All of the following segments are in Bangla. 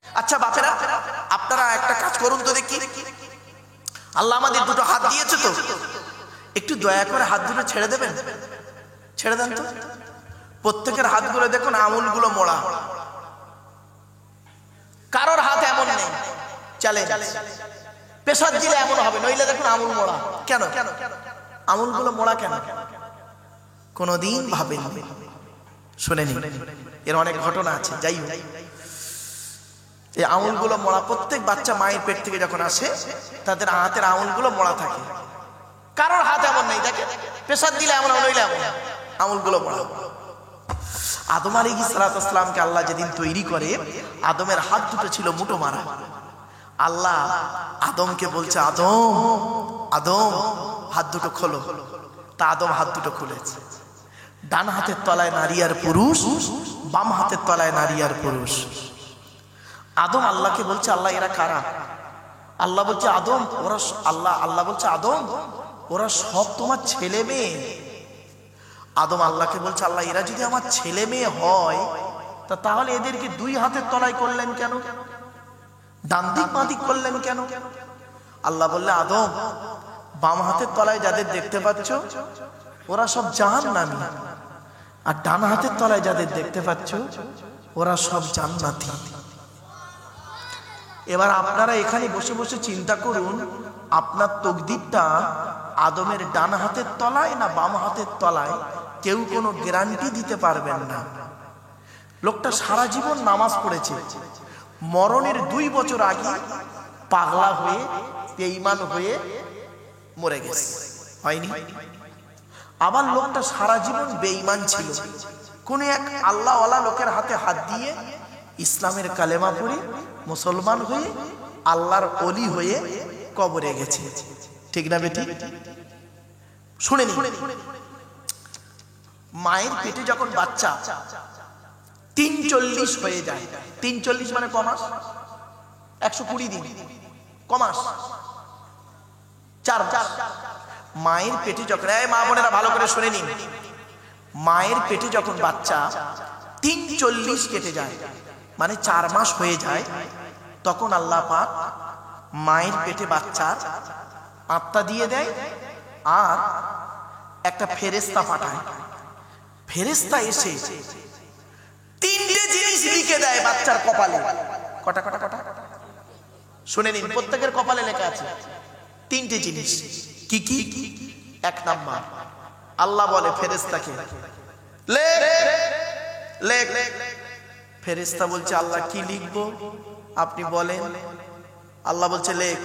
আচ্ছা বাপেরা, আপনারা একটা কাজ করুন তো দেখি, আল্লাহ আমাদের দুটো হাত দিয়েছে তো, একটু দয়া করে হাত দুটো ছেড়ে দেবেন, ছেড়ে দেন তো। প্রত্যেকের হাতগুলো দেখুন আঙুলগুলো মোড়া, কারোর হাত এমন নেই। চলে প্রেসার দিলে এমন হবে, নইলে দেখুন আঙুল মোড়া। কেন আঙুলগুলো মোড়া কেন? কোনদিন ভাবেন? শুনেনি, এর অনেক ঘটনা আছে। যাই হোক, এই আঙুলগুলো মোড়া, প্রত্যেক বাচ্চা মায়ের পেট থেকে যখন আসে তাদের হাতের আঙুলগুলো মোড়া থাকে। কারোর হাত এমন নেই, দেখে প্রেসার দিলে এমন, নইলে এমন, আঙুলগুলো মোড়া। আদম আলাইহিস সালামকে আল্লাহ যেদিন তৈরি করে, আদমের হাত দুটো ছিল মুঠো মারা। আল্লাহ আদমকে বলছে, আদম আদম হাত দুটো খোলো। তা আদম হাত দুটো খুলেছে। ডান হাতের তলায় নারী আর পুরুষ, বাম হাতের তলায় নারী আর পুরুষ। আদম আল্লাহকে বলছে, আল্লাহ এরা কারা? আল্লাহ বলছে, আদম ওরা, আল্লাহ বলছে, আদম ওরা সব তোমার ছেলে মেয়ে। আদম আল্লাহকে বলছে, আল্লাহ এরা যদি আমার ছেলে মেয়ে হয় তাহলে এদেরকে দুই হাতের তলায় করলেন কেন? ডান দিক বাঁ দিক করলেন কেন? আল্লাহ বললে, আদম বাম হাতের তলায় যাদের দেখতে পাচ্ছ ওরা সব জাহান্নামী, আর ডান হাতের তলায় যাদের দেখতে পাচ্ছ ওরা সব জান্নাতি। এবার আপনারা এখানে বসে বসে চিন্তা করুন, আপনার তকদিরটা আদমের ডান হাতের তলায় না বাম হাতের তলায়, কেউ কোনো গ্যারান্টি দিতে পারবেন না। লোকটা সারা জীবন নামাজ পড়েছে, মরণের 2 বছর আগে পাগলা হয়ে বেঈমান হয়ে মরে গেছে, হয়নি? আবার লোকটা সারা জীবন বেঈমান ছিল, কোন এক আল্লাহওয়ালা লোকের হাতে হাত দিয়ে ইসলামের কালেমা পড়ে মুসলমান হয়ে আল্লাহর ওলি হয়ে কবরে গেছে। ঠিক না বেটি? শুনেন, মায়ের পেটে যখন বাচ্চা 340 হয়ে যায়, 340 মানে কমাস, 120 দিন কমাস, 4 মায়ের পেটে যখন, এই মা বোনেরা ভালো করে শুনে নিন, মায়ের পেটে যখন বাচ্চা 340 কেটে যায় মানে 4 মাস হয়ে যায়, তখন আল্লাহ পাক মায়ের পেটে বাচ্চার আত্মা দিয়ে দেয় আর একটা ফেরেশতা পাঠায়। ফেরেশতা এসে 3টে জিনিস লিখে দেয় বাচ্চার কপালে। কটা কটা কটা শুনে নিন, প্রত্যেকের কপালে লেখা আছে 3টে জিনিস। কি কি? 1 নাম্বার, আল্লাহ বলে ফেরেশতাকে, লেখ। ফেরেশতা বলছে, আল্লাহ কি লিখবো আপনি বলেন। আল্লাহ বলছে, লেখ,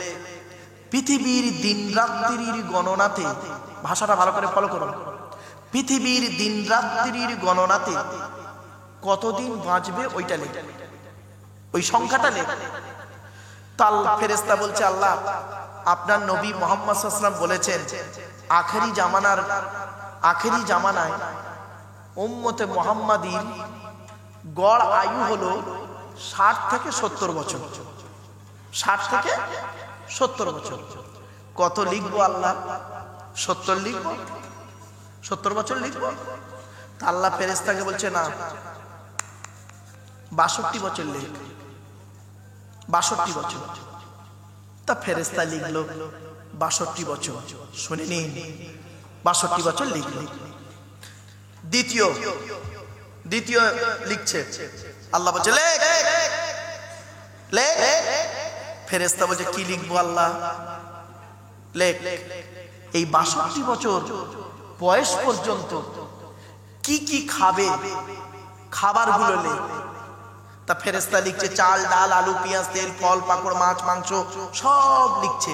পৃথিবীর দিন রাত্রির গণনাতে, ভাষাটা ভালো করে ফলো করুন, পৃথিবীর দিন রাত্রির গণনাতে কতদিন বাঁচবে ওইটা লেখ, ওই সংখ্যাটা লেখ। তাল ফেরেশতা বলছে, আল্লাহ আপনার নবী মুহাম্মদ সাল্লাল্লাহু আলাইহি ওয়াসাল্লাম বলেছেন আখেরি জামানায় উম্মতে মুহাম্মাদীর গড় আয়ু হলো 60 থেকে 70 বছর। 60 থেকে 70 বছর। কত লিখবো আল্লাহ? 70 লিখবো? 70 বছর লিখবো? তা আল্লাহ ফেরেশতাকে বলছে, না 62 বছর লিখ, 62 বছর। তা ফেরেশতা লিখলো 62 বছর। শুনে নিন, 62 বছর লিখলো। দ্বিতীয় লিখছে, আল্লাহ বলছে, লেখ। ফেরেশতা বলছে, কি লিখবো আল্লাহ? লেখ, এই 62 বছর বয়স পর্যন্ত কি কি খাবে খাবারগুলো লেখ। তা ফেরেশতা লিখছে, চাল ডাল আলু পেঁয়াজ তেল ফল পাকড় মাছ মাংস সব লিখছে।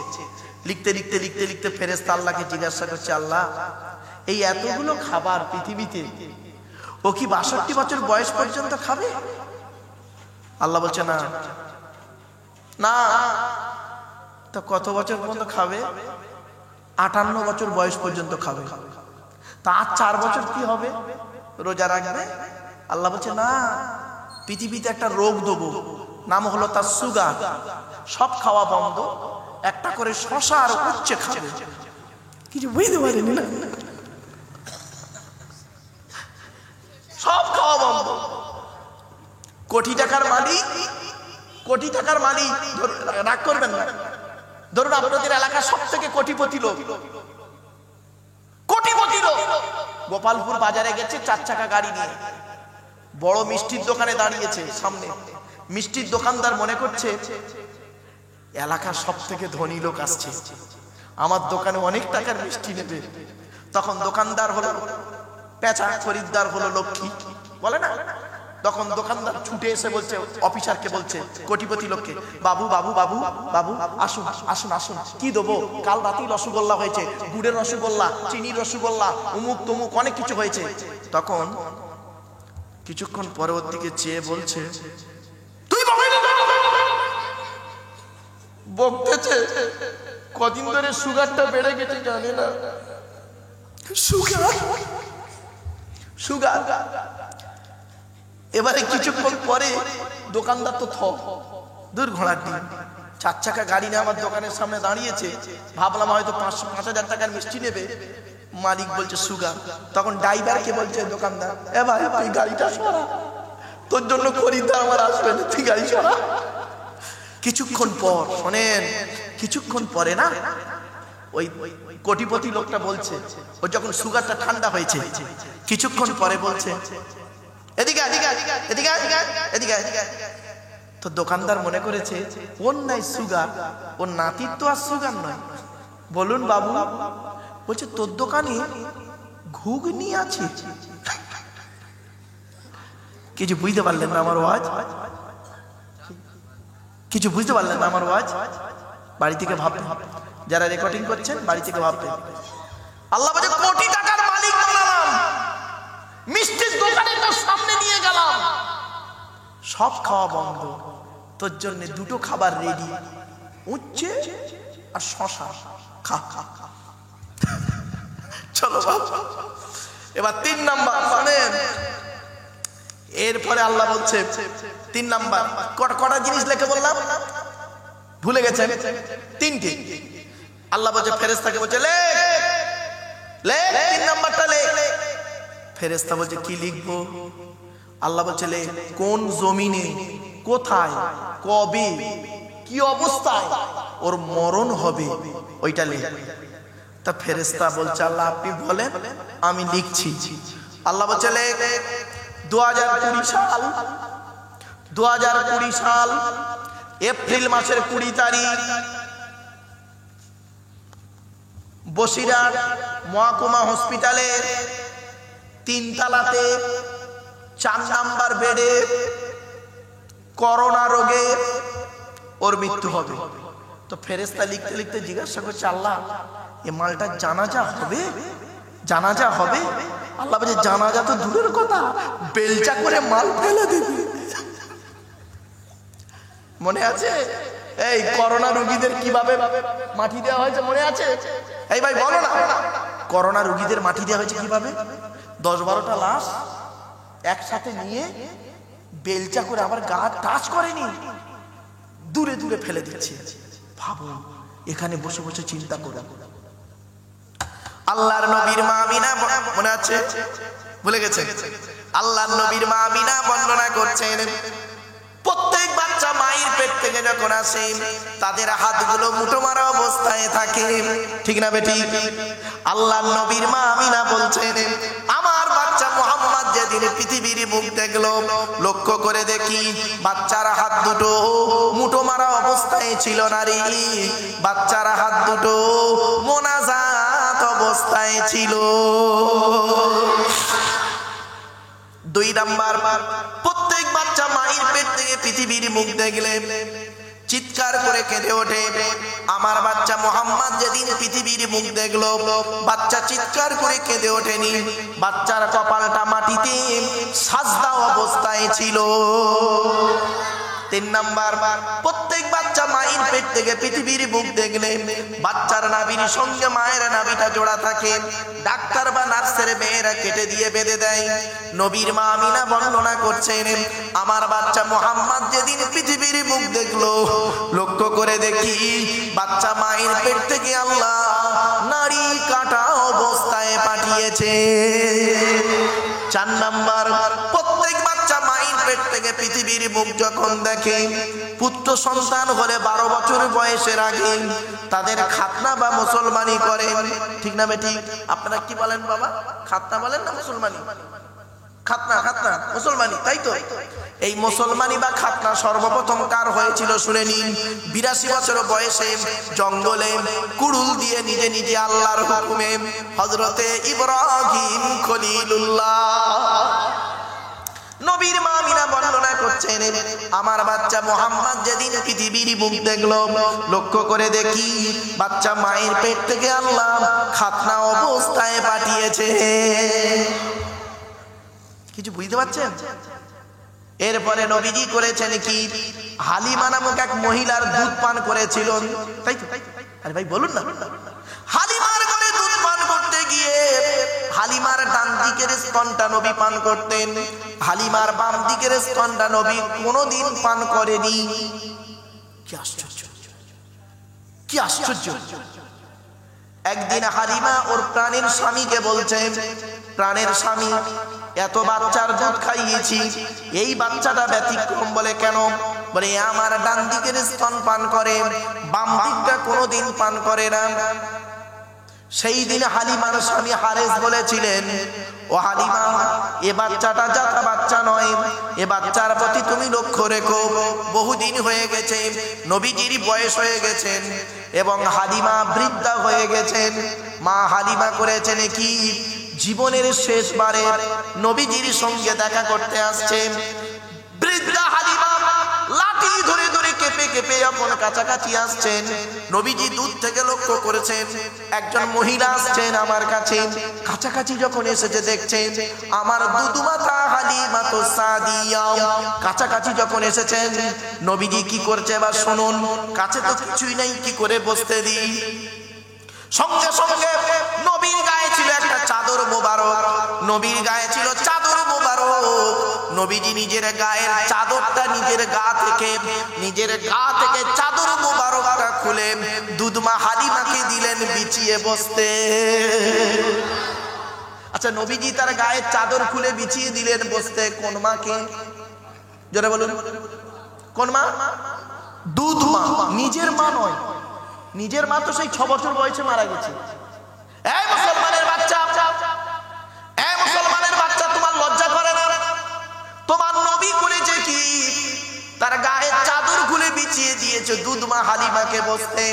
লিখতে ফেরেশতা আল্লাহকে জিজ্ঞাসা করছে, আল্লাহ এই এতগুলো খাবার পৃথিবীতে ও কি 62 বছর বয়স পর্যন্ত খাবে? আল্লাহ বলছে, না। তা কত বছর পর্যন্ত খাবে? 58 বছর বয়স পর্যন্ত খাবে। তা আর 4 বছর কি হবে? রোজা রাখবে। আল্লাহ বলছে, না, পৃথিবীতে একটা রোগ দেবো, নাম হলো তার সুগার, সব খাওয়া বন্ধ, একটা করে শশা আর উচ্ছে খাবে। কিছু বুঝতে পারেনি না, সব খাওয়া বন্ধ। কোটি টাকার মালিক কোটি টাকার মালিক, রাগ করবেন না, ধরুন আপনাদের এলাকার সব থেকে কোটিপতি লোক, কোটিপতি লোক গোপালপুর বাজারে গেছে 4 চাকা গাড়ি নিয়ে, বড় মিষ্টির দোকানে দাঁড়িয়েছে সামনে। মিষ্টির দোকানদার মনে করছে এলাকার সব থেকে ধনী লোক আসছে, আমার দোকানে অনেক টাকার মিষ্টি নেবে। তখন দোকানদার হলো পেঁচা, খরিদ্দার হলো লক্ষ্মী, বলে না? তখন দোকানদার ছুটে এসে বলছে, অফিসারকে বলছে, কোটিপতি লোককে, বাবু বাবু বাবু বাবু আসুন আসুন আসুন, কি দেবো? কাল রাতেই রসগোল্লা হয়েছে, গুড়ের রসগোল্লা, চিনির রসগোল্লা, অমুক তমুক অনেক কিছু হয়েছে। তখন কিছুক্ষণ পরে ওর দিকে চেয়ে বলছে, তুই বকতেছে, কদিন ধরে সুগারটা বেড়ে গেছে জানে না। Sugar sugar. এবারে কিছুক্ষণ পরে দোকানদার তো দূর ঘোড়ার ডিম, 4 চাকা গাড়ি নিয়ে আমার দোকানের সামনে দাঁড়িয়েছে, ভাবলাম হয়তো 5,000 টাকার মিষ্টি নেবে। মালিক বলছে সুগার। তখন ড্রাইভারকে বলছে দোকানদার, এ ভাই তুই গাড়িটা সরা, তোর জন্য খরিদ্দার আমার আসবে না, তুই গাড়ি সরা। কিছুক্ষণ পর শোনেন, কিছুক্ষণ পরে না ওই কোটিপতি লোকটা বলছে, ও যখন সুগারটা ঠান্ডা হয়েছে, কিছুক্ষণ পরে বলছে, এদিকে এদিকে এদিকে এদিকে এদিকে। তো দোকানদার মনে করেছে ওর নাই সুগার, ওর নাতির তো আর সুগার নয়। বলুন বাবু, বলছে তোর দোকানে ঘুগনি আছে। কিছু বুঝতে পারলেন না আমার ওয়াজ? কিছু বুঝতে পারলেন না আমার ওয়াজ? বাড়ি থেকে ভাববেন, যারা রেকর্ডিং করছেন বাড়ি থেকে ভাববেন। আল্লাহ বলে কোটি টাকার মালিক বানালাম, মিষ্টির দোকানে তোর সামনে নিয়ে গেলাম, সব খাওয়া বন্ধ, তোর জন্য 2টো খাবার রেডি, উচ্ছে আর শশা, খা খা খা। চলো বাবা, এবার 3 নাম্বার শোনেন। এরপরে আল্লাহ বলছে 3 নাম্বার, কটা জিনিস লিখে বললাম ভুলে গেছেন? 3টে। আল্লাহ বলছে ফেরেশতাকে বলছে লে লে 3 নাম্বারটা লে। ফেরেশতা বলছে কি লিখবো? আল্লাহ বলছে লে কোন জমিনে, কোথায়, কবে, কি অবস্থায় ওর মরণ হবে ওইটা লে। তা ফেরেশতা বলছে আল্লাহ আপনি বলেন, আমি লিখছি। আল্লাহ বলছে লে 2020 সাল, 2020 সাল এপ্রিল মাসের 20 তারিখ বসিরহাট মহকুমা হসপিটালে 3 তলাতে 4 নাম্বার বেডে করোনা রোগে ওর মৃত্যু হবে। তো ফেরেশতা লিখতে লিখতে জিজ্ঞাসা করছে আল্লাহ এ মালটা জানাজা হবে? জানাজা হবে? আল্লাহ বলে জানাজা তো দূরের কথা, বেলচা করে মাল ফেলে দিবি। মনে আছে এই করোনা রোগীদের কিভাবে মাটি দেওয়া হয়েছে? মনে আছে? এই ভাই বলো না, করোনা রোগীদের মাটি দেওয়া হয়েছে কিভাবে? 10-12টা লাশ একসাথে নিয়ে বেলচা করে, আবার গা টাচ করেনি, দূরে দূরে ফেলে দিচ্ছে। ভাবো, এখানে বসে বসে চিন্তা করো। আল্লাহর নবীর মা আমিনা, মনে আছে? ভুলে গেছে? আল্লাহর নবীর মা আমিনা বর্ণনা করছেন, প্রত্যেক বাচ্চা মায়ের পেট থেকে যখন আসে তাদের হাতগুলো মুঠো মারা অবস্থায় থাকে, ঠিক না বেটি? আল্লাহর নবীর মা আমিনা বলছেন আমার বাচ্চা মুহাম্মদ যেদিন পৃথিবীর মুখ দেখলো, লক্ষ্য করে দেখি বাচ্চার হাত দুটো মুঠো মারা অবস্থায় ছিল না রে, বাচ্চার হাত দুটো মোনাজাত অবস্থায় ছিল। 2 নাম্বার, প্রত্যেক বাচ্চা মায়ের পেট থেকে পৃথিবীর মুখ দেখলে চিৎকার করে কেঁদে ওঠে। আমার বাচ্চা মুহাম্মদ যেদিন পৃথিবীর মুখ দেখলো, বাচ্চা চিৎকার করে কেঁদে ওঠেনি, বাচ্চার কপালটা মাটিতে সাজদা অবস্থায় ছিল। 3 নাম্বার, প্রত্যেক বাচ্চা মায়ের পেট থেকে পৃথিবীর মুখ দেখলে বাচ্চার নাভির সঙ্গে মায়ের নাভিটা জোড়া থাকে, ডাক্তার বা নার্সের মেয়েরা কেটে দিয়ে বেঁধে দেয়। নবীর মা আমিনা বর্ণনা করছেন আমার বাচ্চা মুহাম্মদ যেদিন পৃথিবীর মুখ দেখলো, লক্ষ্য করে দেখি বাচ্চা মায়ের পেট থেকে আল্লাহ নাড়ি কাটা অবস্থায় পাঠিয়েছে। 4 নাম্বার, প্রত্যেক বাচ্চা মায়ের পেট থেকে পৃথিবীর মুখ যখন দেখে, পুত্র সন্তান হলে 12 বছর বয়সের আগে তাদের খাতনা বা মুসলমানি করেন। ঠিক না বেটি? আপনারা কি বলেন বাবা? খাতনা বলেন না মুসলমানি? খাতনা, খাতনা মুসলমানি, তাই তো? এই মুসলমানি বা খাতনা সর্বপ্রথম কার হয়েছিল শুনে নিন। 82 বছর বয়সে জঙ্গলে কুড়ুল দিয়ে নিজে নিজে আল্লাহর হুকুমে হযরতে ইব্রাহিম খলিলুল্লাহ নবীর মা আমিনা বর্ণনা করছেন, আমার বাচ্চা মুহাম্মদ যেদিন পৃথিবীর মুখ দেখল, লক্ষ্য করে দেখি বাচ্চা মায়ের পেট থেকে আল্লাহ খাতনা অবস্থায় পাঠিয়েছে। কিছু বুঝতে পারছেন? এরপরে নবীজি করেছেন কি, হালিমা নামক এক মহিলার দুধ পান করেছিলেন, তাই তো? আরে ভাই বলুন না। হালিমার ঘরে দুধ পান করতে গিয়ে হালিমার ডান দিকের স্তনটা নবী পান করতেন, হালিমার বাম দিকের স্তনটা নবী কোনোদিন পান করেনি। কি আশ্চর্য, কি আশ্চর্য! একদিন হালিমা ওর প্রাণের স্বামীকে বলছেন, প্রাণের স্বামী, এত বাচ্চার দুধ খাইয়েছি, এই বাচ্চাটা ব্যতিক্রম। বলে কেন? বলে আমার ডান দিকের স্তন পান করে, বাম দিকটা কোনোদিন পান করে না। সেই দিন হালিমার স্বামী হারেস বলেছিলেন, ও হালিমা, এ বাচ্চাটা যাতা বাচ্চা নয়, এ বাচ্চার প্রতি তুমি লক্ষ্য রেখো। বহুদিন হয়ে গেছে, নবীজির বয়স হয়ে গেছেন এবং হালিমা বৃদ্ধা হয়ে গেছেন। মা হালিমা করেছেন কি, জীবনের শেষবারে নবীজির সঙ্গে দেখা করতে আসছে। বৃদ্ধা হালিমা লাঠি ধরে ধরে কেঁপে কেঁপে যখন কাছাকাছি আসছেন, নবীজি দূর থেকে লক্ষ্য করেছেন একজন মহিলা আসছেন আমার কাছে। কাছাকাছি যখন এসেছে দেখছেন আমার দুধমাতা হালিমা তো সাদিয়া। কাছাকাছি যখন এসেছেন নবীজি কি করছে এবার শুনুন। কাছে তো কিছুই নেই, কি করে বসতে দিই। সঙ্গে সঙ্গে নবীর গায়ে ছিল একটা চাদর মোবারক, নবীর গায়ে ছিল চাদর মোবারক। নবীজি নিজের গায়ের চাদরটা নিজের গা থেকে চাদর মোবারকটা খুলে দুধমা হালিমাকে দিলেন বিছিয়ে বসতে। আচ্ছা, নবীজি তার গায়ের চাদর খুলে বিছিয়ে দিলেন বসতে কোন মাকে? জোরে বলুন, কোন মা? দুধ মা, নিজের মা নয়। নিজের মা তো সেই 6 বছর বয়সে মারা গেছে। এই মুসলমানের বাচ্চা, এই মুসলমানের বাচ্চা, তোমার লজ্জা করে না? তোমার নবী করেছে কি, তার গায়ে চাদর খুলে বিছিয়ে দিয়েছে দুধ মা হালিমাকে বসতে,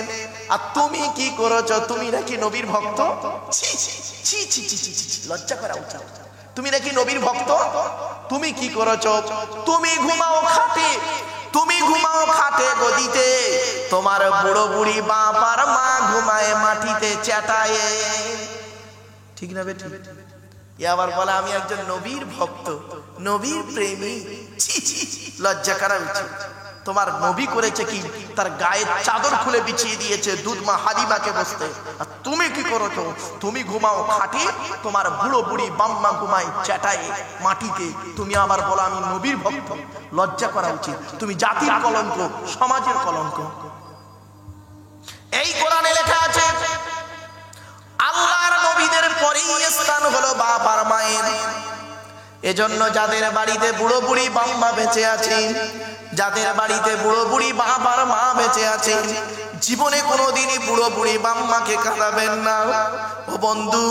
আর তুমি কি করেছো? তুমি নাকি নবীর ভক্ত? ছি ছি ছি ছি ছি ছি, লজ্জা করা উচিত। তুমি নাকি নবীর ভক্ত, তুমি কি করেছো? তুমি ঘুমাও খাটে, তুমি ঘুমাও খাটে গদিতে, তোমার বুড়ো বুড়ি বাপ আর মা ঘুমায় মাটিতে চ্যাটায়ে। ঠিক না বেটি? আবার বলে আমি একজন নবীর ভক্ত, নবীর প্রেমী। ছি ছি, লজ্জা করা উচিত। তোমার নবী করেছে কি, তার গায়ের চাদর খুলে বিছিয়ে দিয়েছে দুধ মা হালিমাকে বসতে, আর তুমি কি করেছো? তুমি ঘুমাও খাটে, তোমার বুড়ো বুড়ি বাম্মা ঘুমায় চ্যাটায়ে মাটিতে, তুমি আবার বলো আমি নবীর ভক্ত। লজ্জা করা উচিত। তুমি জাতির কলঙ্ক, সমাজের কলঙ্ক। এই কোরআনে লেখা আছে আল্লাহর নবীদের পরেই স্থান হলো বাপ আর মায়ের। এজন্য যাদের বাড়িতে বুড়ো বুড়ি বাম্মা বেঁচে আছে, যাদের বাড়িতে বুড়ো বুড়ি বাপ আর মা বেঁচে আছে, জীবনে কোনোদিনই বুড়ো বুড়ি বাম্মাকে কাঁদাবেন না। ও বন্ধু,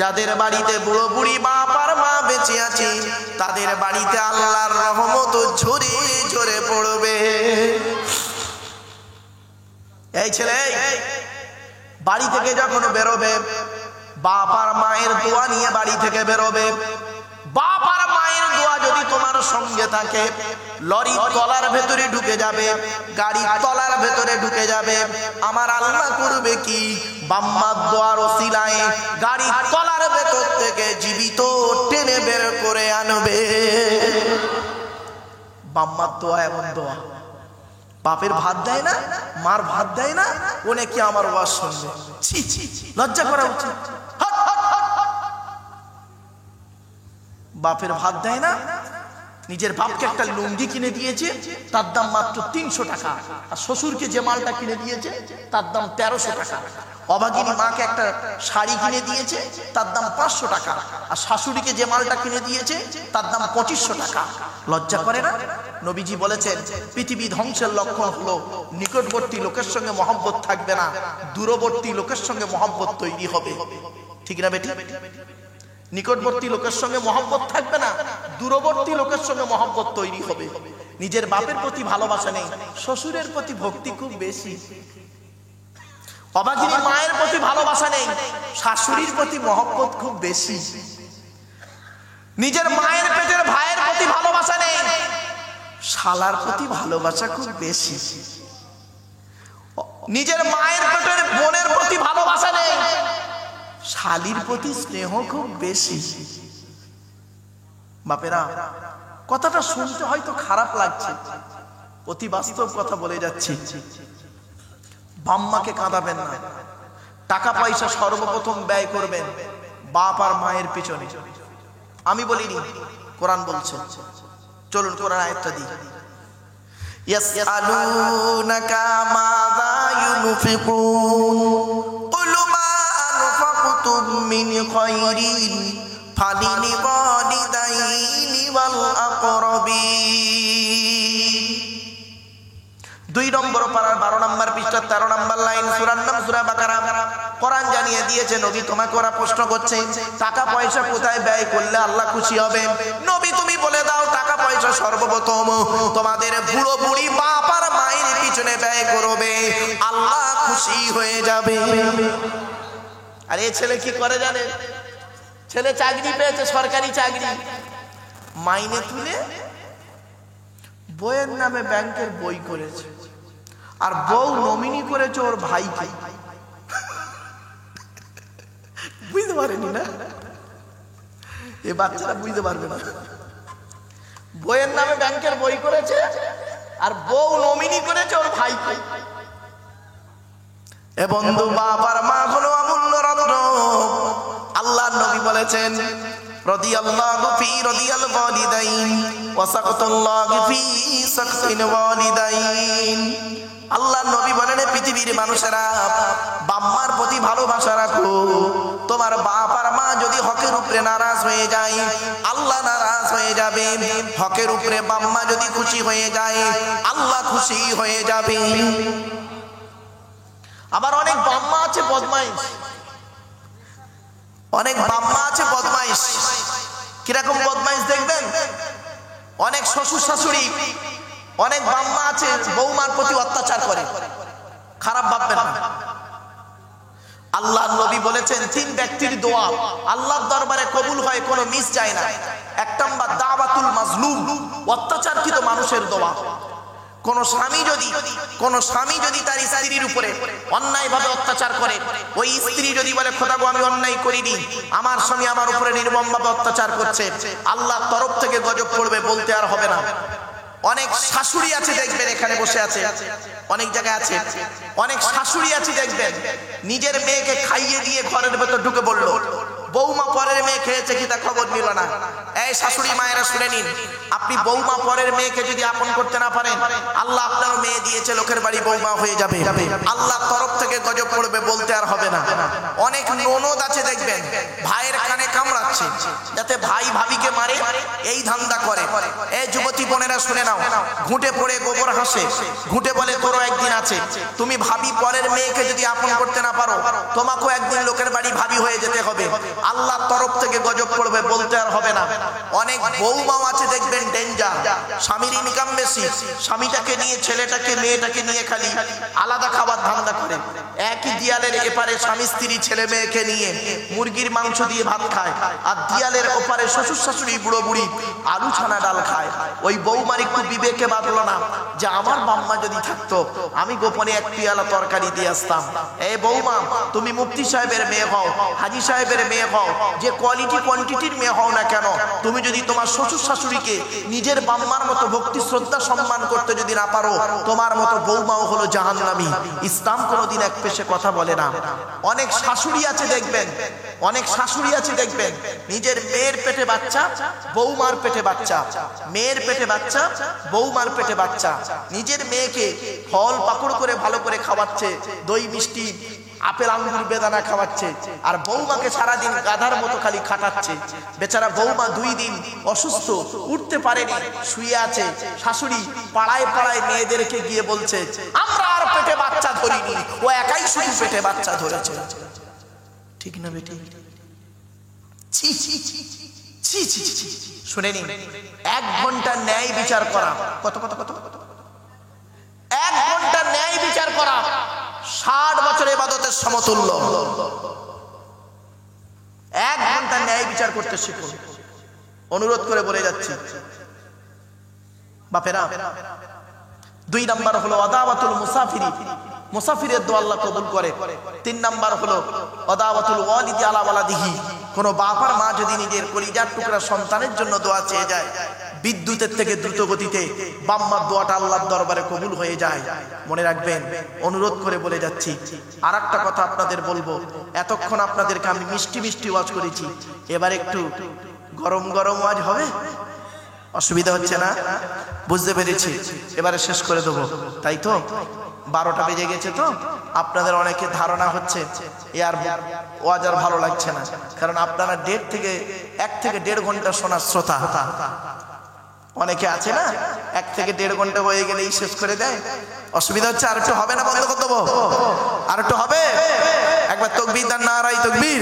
যাদের বাড়িতে বুড়ো বুড়ি বাপ আর মা বেঁচে আছে, তাদের বাড়িতে আল্লাহর রহমত ঝরে ঝরে পড়বে। এই ছেলে, বাড়ি থেকে যখন বেরোবে, বাপ আর মায়ের দোয়া নিয়ে বাড়ি থেকে বেরোবে। বাপ আর মায়ের দোয়া যদি তোমার সঙ্গে থাকে, লরি তলার ভেতরে ঢুকে যাবে, গাড়ি তলার ভেতরে ঢুকে যাবে। আমার আল্লাহ করবে কি, বাম্মার দোয়ার ওসিলায় গাড়ি তলার ভেতর থেকে জীবিত টেনে বের করে আনবে। বাম্মার দোয়া এমন দোয়া, বাপের ভাত দেয় না, মার ভাত দেয় না, ও নাকি আমার ওয়াজ শুনবে। ছি ছি, লজ্জা করা উচিত। বাপের ভাত দেয় না, নিজের বাপকে একটা লুঙ্গি কিনে দিয়েছে, তার দাম মাত্র 300 টাকা, আর শ্বশুরকে যে মালটা কিনে দিয়েছে তার দাম 1300 টাকা। অভাগিনী মাকে একটা শাড়ি কিনে দিয়েছে, তার দাম 500 টাকা, আর শাশুড়িকে যে মালটা কিনে দিয়েছে তার দাম 2500 টাকা। লজ্জা করে না? নবীজি বলেছেন পৃথিবী ধ্বংসের লক্ষণ হলো নিকটবর্তী লোকের সঙ্গে মহব্বত থাকবে না, দূরবর্তী লোকের সঙ্গে মহব্বত তৈরি হবে। ঠিক না বেটি? নিকটবর্তী লোকের সঙ্গে মহব্বত থাকবে না, দূরবর্তী লোকের সঙ্গে মহব্বত তৈরি হবে। নিজের বাপের প্রতি ভালোবাসা নেই, শ্বশুরের প্রতি ভক্তি খুব বেশি। অভাগিনী মায়ের প্রতি ভালোবাসা নেই, শাশুড়ির প্রতি মহব্বত খুব বেশি। নিজের মায়ের পেটের ভাইয়ের প্রতি ভালোবাসা নেই, শালার প্রতি ভালোবাসা খুব বেশি। নিজের মায়ের পেটের বোনের প্রতি ভালোবাসা নেই, শালির প্রতি স্নেহ খুব বেশি। বাপেরা, কথাটা শুনতে হয়তো খারাপ লাগছে, অতি বাস্তব কথা বলে যাচ্ছি। বাম্মাকে কাঁদাবেন না, টাকা পয়সা সর্বপ্রথম ব্যয় করবেন বাপ আর মায়ের পিছনে। আমি বলিনি, কোরআন বলছে। চলুন কোরআন আয়াতটা দিই। ইয়াসআলুনাকা মাযা ইউনফিকুন কুল মা আনফাকতুম মিন খায়রিন ফালিল ওয়ালিদাইনি ওয়াল আকরাবিন। 2 নম্বর পারার 12 নম্বর পৃষ্ঠা 13 নম্বর লাইন, সূরার নাম সূরা বাকারা। কোরআন জানিয়ে দিয়েছে, নবী তোমাকে ওরা প্রশ্ন করছে টাকা পয়সা কোথায় ব্যয় করলে আল্লাহ খুশি হবেন। নবী তুমি বলে দাও টাকা পয়সা সর্বপ্রথম তোমাদের বুড়ো বুড়ি বাপ আর মায়ের পিছনে ব্যয় করবে, আল্লাহ খুশি হয়ে যাবে। আর এই ছেলে কি করে জানেন? ছেলে চাকরি পেয়েছে, সরকারি চাকরি, মাইনে তুলে বইয়ের নামে ব্যাংকের বই করেছে, আর বউ নমিনি করেছে ওর ভাইকে। বুঝতে পারেনি না? এই বাচ্চারা বুঝতে পারবে না। বইয়ের নামে ব্যাংকের বই করেছে আর বউ নমিনি করেছে ওর ভাইকে। এ বন্ধু, বাপ আর মা হলো অমূল্য রত্ন। আল্লাহর নবী বলেছেন রাদিয়াল্লাহু ফি রাদিয়াল ওয়ালিদাইন ওয়া সাকাতুল্লাহু ফি সাকাতিল ওয়ালিদাইন। আল্লাহর নবী বলেন পৃথিবীর মানুষেরা বাম্মার প্রতি ভালোবাসা রাখো। তোমার বাপ আর মা যদি হকের উপরে নারাজ হয়ে যায়, আল্লাহ নারাজ হয়ে যাবে। হকের উপরে বাম্মা যদি খুশি হয়ে যায়, আল্লাহ খুশি হয়ে যাবে। আবার অনেক বাম্মা আছে বদমাইশ, অনেক বাম্মা আছে বদমাইশ। কিরকম বদমাইশ দেখবেন? অনেক শ্বশুর শাশুড়ি, অনেক বাম্মা আছে বৌমার প্রতি অত্যাচার করে। খারাপ ভাববেন না। আল্লাহর নবী বলেছেন 3 ব্যক্তির দোয়া আল্লাহর দরবারে কবুল হয়, কোনো মিস যায় না। 1 নম্বর দাওয়াতুল মাজলুম, অত্যাচারকৃত মানুষের দোয়া। কোন স্বামী যদি তার স্ত্রীর উপরে অন্যায়ভাবে অত্যাচার করে, ওই স্ত্রী যদি বলে খোদা গো আমি অন্যায় করিনি, আমার স্বামী আমার উপরে নির্মমভাবে অত্যাচার করছে, আল্লাহর তরফ থেকে গজব পড়বে, বলতে আর হবে না। অনেক শাশুড়ি আছে দেখবেন, এখানে বসে আছে, অনেক জায়গায় আছে, অনেক শাশুড়ি আছে দেখবেন নিজের মেয়েকে খাইয়ে দিয়ে ঘরের ভেতর ঢুকে পড়লো, বৌমা পরের মেয়ে খেয়েছে কি তা খবর নিল না। এই শাশুড়ি মায়েরা শুনে নিন, আপনি বৌমা পরের মেয়েকে যদি আপন করতে না পারেন, আল্লাহ আপনার মেয়ে দিয়েছে লোকের বাড়ি বৌমা হয়ে যাবে, আল্লাহ তরফ থেকে গজব পড়বে, বলতে আর হবে না। অনেক ননদ আছে দেখবেন ভাইয়ের কানে কামড়াচ্ছে যাতে ভাই ভাবিকে মারে, এই ধান্দা করে। এই যুবতী বোনেরা শুনে নাও, ঘুঁটে পড়ে গোবর হাসে, ঘুঁটে বলে তোরও একদিন আছে। তুমি ভাবি পরের মেয়েকে যদি আপন করতে না পারো, তোমাকেও একদিন লোকের বাড়ি ভাবি হয়ে যেতে হবে, আল্লাহ তরফ থেকে গজব পড়বে, বলতে আর হবে না। অনেক বৌমাও আছে দেখবেন ডেঞ্জার, স্বামীর ইনকাম বেশি, স্বামীটাকে নিয়ে ছেলেটাকে মেয়েটাকে নিয়ে খালি আলাদা খাবার ধান্দা করে। একই দিয়ালের এপারে স্বামী স্ত্রী ছেলে মেয়েকে নিয়ে মুরগির মাংস দিয়ে ভাত খায়, আর দিয়ালের ওপারে শ্বশুর শাশুড়ি বুড়ো বুড়ি আলু ছানা ডাল খায়। ওই বৌমার একটু বিবেকে বাঁধলো না যে আমার বাম্মা যদি থাকতো আমি গোপনে 1 পিয়ালা তরকারি দিয়ে আসতাম। এই বৌমা, তুমি মুফতি সাহেবের মেয়ে হও, হাজি সাহেবের মেয়ে হও, যে কোয়ালিটি কোয়ান্টিটির মেয়ে হও না কেন, তুমি যদি তোমার শ্বশুর শাশুড়িকে নিজের বাম্মার মতো ভক্তি শ্রদ্ধা সম্মান করতে যদি না পারো, তোমার মতো বৌমাও হলো জাহান্নামী। ইসলাম কোনোদিন এক পেশে কথা বলে না। অনেক শাশুড়ি আছে দেখবেন, অনেক শাশুড়ি আছে দেখবেন নিজের মেয়ের পেটে বাচ্চা, বৌমার পেটে বাচ্চা, মেয়ের পেটে বাচ্চা, বৌমার পেটে বাচ্চা, নিজের মেয়েকে ফল পাকড় করে ভালো করে খাওয়াচ্ছে, দই মিষ্টি আপেল আঙ্গুর বেদানা খাওয়াচ্ছে, আর বৌমাকে সারাদিন গাধার মতো খালি খাটাচ্ছে। বেচারা বৌমা 2 দিন অসুস্থ, উঠতে পারেনি, শুয়ে আছে। শাশুড়ি পাড়ায় পাড়ায় মেয়েদেরকে গিয়ে বলছে, আমরা আর পেটে বাচ্চা ধরিনি, ও একাই শুধু পেটে বাচ্চা ধরেছে। ঠিক না বেটি? ছি ছি ছি ছি ছি ছি। শুনে নিন, 1 ঘন্টা ন্যায় বিচার করা কত কত কত 1 ঘন্টা ন্যায় বিচার করা 60 বছর ইবাদতের সমতুল্য। 1 ঘন্টা ন্যায় বিচার করতে শিখুন। অনুরোধ করে বলে যাচ্ছি বাপেরা। 2 নাম্বার হলো আদাওয়াতুল মুসাফিরি, মুসাফিরের দোয়া আল্লাহ কবুল করে। 3 নাম্বার হলো আদাওয়াতুল ওয়ালিদি আলা ওয়ালাদিহি, কোন বাবার মা যদি নিজের কলিজার টুকরা সন্তানের জন্য দোয়া চেয়ে যায়, বিদ্যুতের থেকে দ্রুত গতিতে বাম্মার দোয়াটা আল্লাহর দরবারে কবুল হয়ে যায়। মনে রাখবেন, অনুরোধ করে বলে যাচ্ছি। আর একটা কথা আপনাদের বলবো, এতক্ষণ আপনাদেরকে আমি মিষ্টি মিষ্টি ওয়াজ করেছি, এবার একটু গরম গরম ওয়াজ হবে। অসুবিধা হচ্ছে না? বুঝতে পেরেছি, এবারে শেষ করে দেবো, তাই তো? 12টা বেজে গেছে, তো আপনাদের অনেকে ধারণা হচ্ছে আর ওয়াজ আর ভালো লাগছে না, কারণ আপনারা 1 থেকে 1.5 ঘন্টা শোনার শ্রোতা। অনেকে আছে না, 1 থেকে 1.5 ঘন্টা হয়ে গেলেই শেষ করে দেয়। অসুবিধা হচ্ছে? আর একটু হবে না? বন্ধ করে দেবো? আর একটু হবে? একবার তাকবীর দেন, নারায়ে তাকবীর,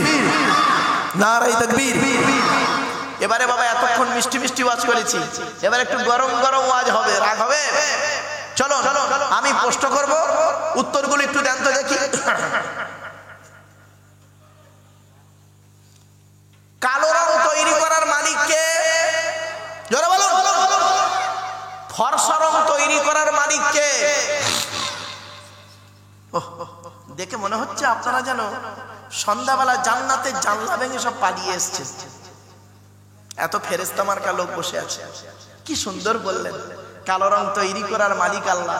নারায়ে তাকবীর। এবারে বাবা এতক্ষণ মিষ্টি মিষ্টি ওয়াজ করেছি, এবার একটু গরম গরম ওয়াজ হবে। রাগ হবে? চলো আমি প্রশ্ন করব, উত্তরগুলো একটু দেন তো দেখি। কালো রং তৈরি করার মালিক কে? জোরে বলুন। ফর্সা রং তৈরি করার মালিক কে? দেখে মনে হচ্ছে আপনারা যেন সন্ধ্যাবেলা জান্নাতের জানলা ভেঙে সব পালিয়ে এসছে। এত ফেরেশতা মার্কা লোক বসে আছে। কি সুন্দর বললেন, কালো রং তৈরি করার মালিক আল্লাহ,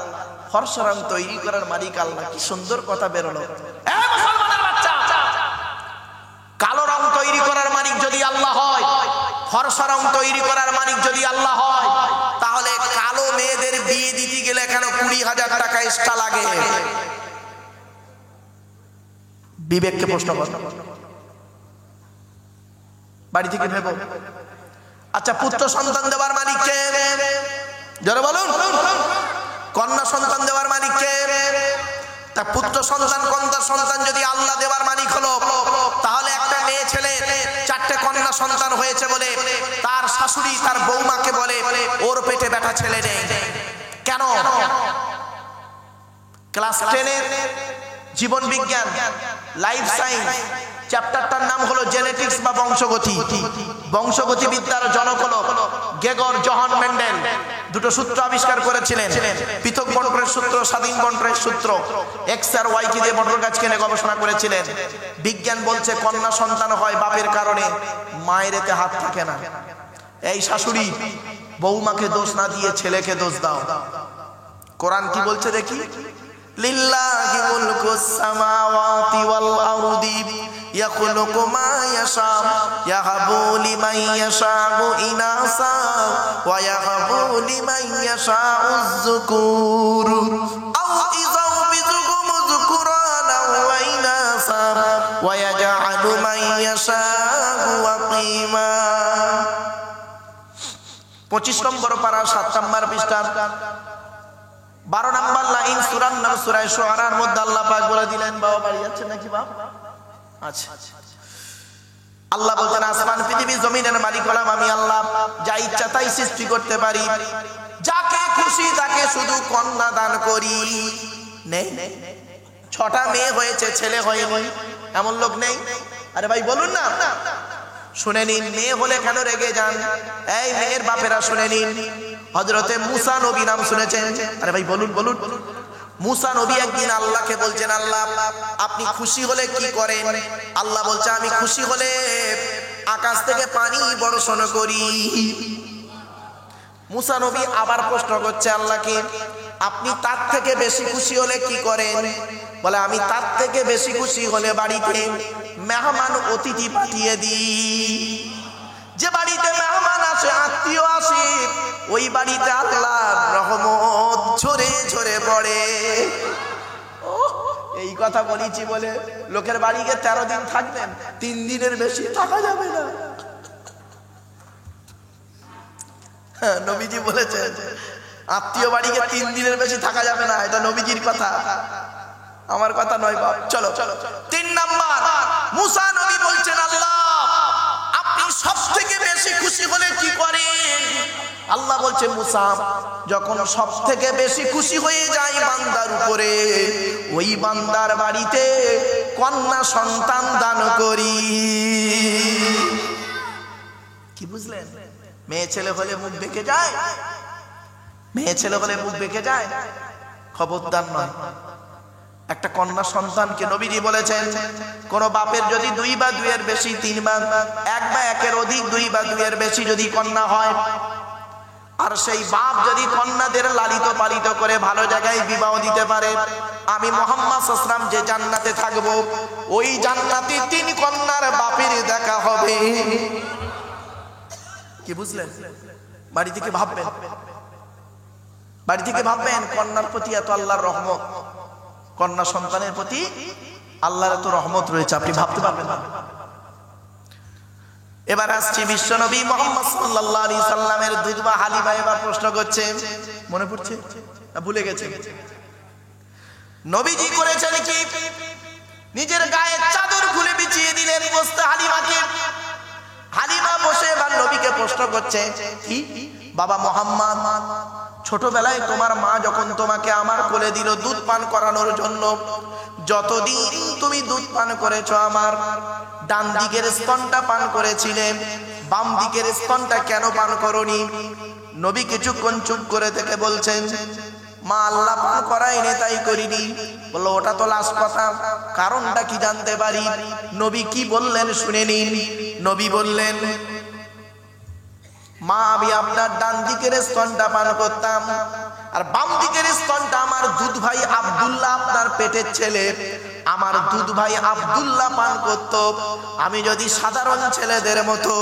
ফর্সা রং তৈরি করার মালিক আল্লাহ। কি সুন্দর কথা বেরোলো। মুসলমানের বাচ্চা, কালো রং তৈরি করার মালিক যদি আল্লাহ হয়, ফর্সা রং তৈরি করার মালিক যদি আল্লাহ হয়, তাহলে কালো মেয়েদের বিয়ে দিতে গেলে কেন 20,000 টাকা এক্সট্রা লাগে? বিবেককে প্রশ্ন কর, বাড়ি থেকে ভেবো। আচ্ছা, পুত্র সন্তান দেওয়ার মালিক কে? জোরে বলুন। কন্যা সন্তান দেওয়ার মালিক কে? তা পুত্র সন্তান কন্যা সন্তান যদি আল্লাহ দেওয়ার মালিক হলো, তাহলে একটা মেয়ে ছেলে 4টে কন্যা সন্তান হয়েছে বলে তার শাশুড়ি তার বৌমাকে বলে ওর পেটে বেটা ছেলে নেই কেন? ক্লাস 10 এর জীবন বিজ্ঞান লাইফ সায়েন্স চ্যাপ্টারটার নাম হলো জেনেটিক্স বা বংশগতি। বংশগতি বিদ্যার জনক হলো গেগর জোহান মেন্ডেল। 2টো সূত্র আবিষ্কার করেছিলেন, পৃথক বন্টনের সূত্র, স্বাধীন বন্টনের সূত্র। এক্স আর ওয়াই কে দিয়ে বন্টন গাছকে নিয়ে গবেষণা করেছিলেন। বিজ্ঞান বলছে কন্যা সন্তান হয় বাপের কারণে, মায়ের এতে হাত থাকে না। এই শাশুড়ি বৌমাকে দোষ না দিয়ে ছেলেকে দোষ দাও। কোরআন কি বলছে দেখি? লিল্লাহি মুলকুস সামাওয়াতি ওয়াল আরদি ইয়াখলুকু মা ইয়াশা ইয়াহাবু লিমান ইয়াশাউ ইনাসা ওয়া ইয়াহাবু লিমান ইয়াশাউ যুকুর আও ইযাবিজুকুম যুকুরানা ওয়া ইনাসা ওয়া ইয়াজআলু মান ইয়াশাউ আকিমা। 25 নম্বর পারা 7 নম্বর পৃষ্ঠা 12 নম্বর লাইন সূরার নাম সূরা শুআরার মধ্যে আল্লাহ পাক বলে দিলেন, বাবা বাড়ি যাচ্ছে নাকি বাপ? আচ্ছা, আল্লাহ বলতেন আসমান পৃথিবী জমিনের মালিক হলাম আমি আল্লাহ, যা ইচ্ছা তাই সৃষ্টি করতে পারি, যাকে খুশি তাকে শুধু কন্যা দান করি। নেই 6টা মেয়ে হয়েছে, ছেলে হয়নি, এমন লোক নেই? আরে ভাই বলুন না, শুনে নিন। মেয়ে হলে কেন রেগে যান? এই মেয়ের বাপেরা শুনে নিন। হযরতে মুসা নবী নাম শুনেছেন? আরে ভাই বলুন বলুন। মুসা নবী একদিন আল্লাহকে বলছেন, আল্লাহ আপনি খুশি হলে কি করেন? আল্লাহ বলছে আমি খুশি হলে আকাশ থেকে পানি বর্ষণ করি। মুসা নবী আবার প্রশ্ন করছে আল্লাহকে, আপনি তার থেকে বেশি খুশি হলে কি করেন? বলে আমি তার থেকে বেশি খুশি হলে বাড়িতে মেহমান অতিথি পাঠিয়ে দিই। যে বাড়িতে মেহমান আসে, আত্মীয় আসে, ওই বাড়িতে আল্লাহর রহমত ঝরে ঝরে পড়ে। এই কথা বলেছি বলে লোকের বাড়ি গিয়ে 13 দিন থাকবেন, 3 দিনের বেশি থাকা যাবে না। হ্যাঁ, নবীজি বলেছেন আত্মীয় বাড়ি গিয়ে 3 দিনের বেশি থাকা যাবে না, এটা নবীজির কথা, আমার কথা নয় বাপ। চলো 3 নাম্বার, মুসা নবী বলছেন আল্লাহ আপনি সবথেকে বেশি খুশি হলে কি করেন? আল্লাহ বলছে মুসা যখন সবথেকে বেশি খুশি হয়ে যায় বান্দার উপরে, ওই বান্দার বাড়িতে কন্যা সন্তান দান করি। কি বুঝলেন? মেয়ে ছেলে হলে মুখ বেঁকে যায়, মেয়ে ছেলে হলে মুখ বেঁকে যায়, খবরদার নয়। একটা কন্যা সন্তানকে নবীজি বলেছেন কোন বাপের যদি 2 বা 2 এর বেশি, 3 বা 1 বা 1 এর অধিক, 2 বা 2 এর বেশি যদি কন্যা হয়, আর সেই বাপ যদি কন্যাদের লালিত পালিত করে ভালো জায়গায় বিবাহ দিতে পারে, আমি মুহাম্মদ সাল্লাল্লাহু আলাইহি ওয়াসাল্লাম যে জান্নাতে থাকব, ওই জান্নাতে 3 কন্যার বাপের দেখা হবে। কি বুঝলেন? বাড়ি থেকে ভাববেন, বাড়ি থেকে ভাববেন কন্যার প্রতি এত আল্লাহর রহমত, কন্যা সন্তানের প্রতি আল্লাহর এত রহমত রয়েছে, আপনি ভাবতে পারবেন না। এবার আসছি বিশ্বনবী মুহাম্মদ সাল্লাল্লাহু আলাইহি সাল্লামের দুধবা হালিমা এবার প্রশ্ন করছে, মনে পড়ছে না ভুলে গেছে? নবীজি করেছেন কি, নিজের গায়ে চাদর খুলে বিছিয়ে দিলেন বসতে হালিমাকে। হালিমা বসে এবার নবীকে প্রশ্ন করছে, কি বাবা মুহাম্মদ, ছোটবেলায় তোমার মা যখন তোমাকে আমার কোলে দিল দুধ পান করানোর জন্য, যতদিন তুমি দুধ পান করেছো আমার ডান দিকের স্তনটা পান করেছিলে, বাম দিকের স্তনটা কেন পান করনি? নবী কিছুক্ষণ চুপ করে থেকে বলছেন, মা আল্লাহ পান করায়নি তাই করিনি। বললো ওটা তো লাস্ট কথা, কারণটা কি জানতে পারি? নবী কি বললেন শুনে নিন। নবী বললেন, মা আমি আপনার ডান দিকের স্তনটা পান করতাম, আর বাম দিকের স্তনটা আমার দুধ ভাই আব্দুল্লাহ, আপনার পেটের ছেলে আমার দুধ ভাই আব্দুল্লাহ পান করত। আমি যদি সাধারণ ছেলেদের মতো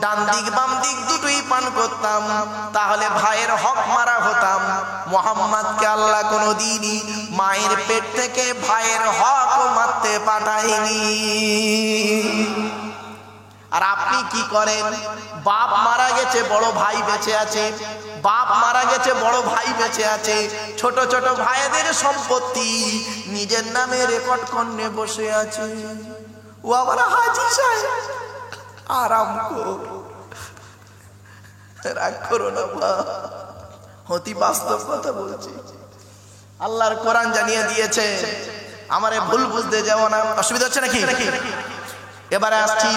ডান দিক বাম দিক দুটোই পান করতাম, তাহলে ভাইয়ের হক মারা হতাম। মুহাম্মদকে আল্লাহ কোনোদিনই মায়ের পেট থেকে ভাইয়ের হক মারতে পাঠায়নি। আর আপনি কি করেন? বাপ মারা গেছে, বড় ভাই বেঁচে আছে, বাপ মারা গেছে, বড় ভাই বেঁচে আছে, ছোট ছোট ভাইদের সম্পত্তি নিজের নামে রেকর্ড করে বসে আছে। ও আবার হাজি সাহেব, আরাম কর, রাগ করো না বা, অতি বাস্তব কথা বলছি। আল্লাহর কোরআন জানিয়ে দিয়েছে, আমারে ভুল বুঝতে যাও না। অসুবিধা হচ্ছে নাকি? এবারে আসছি,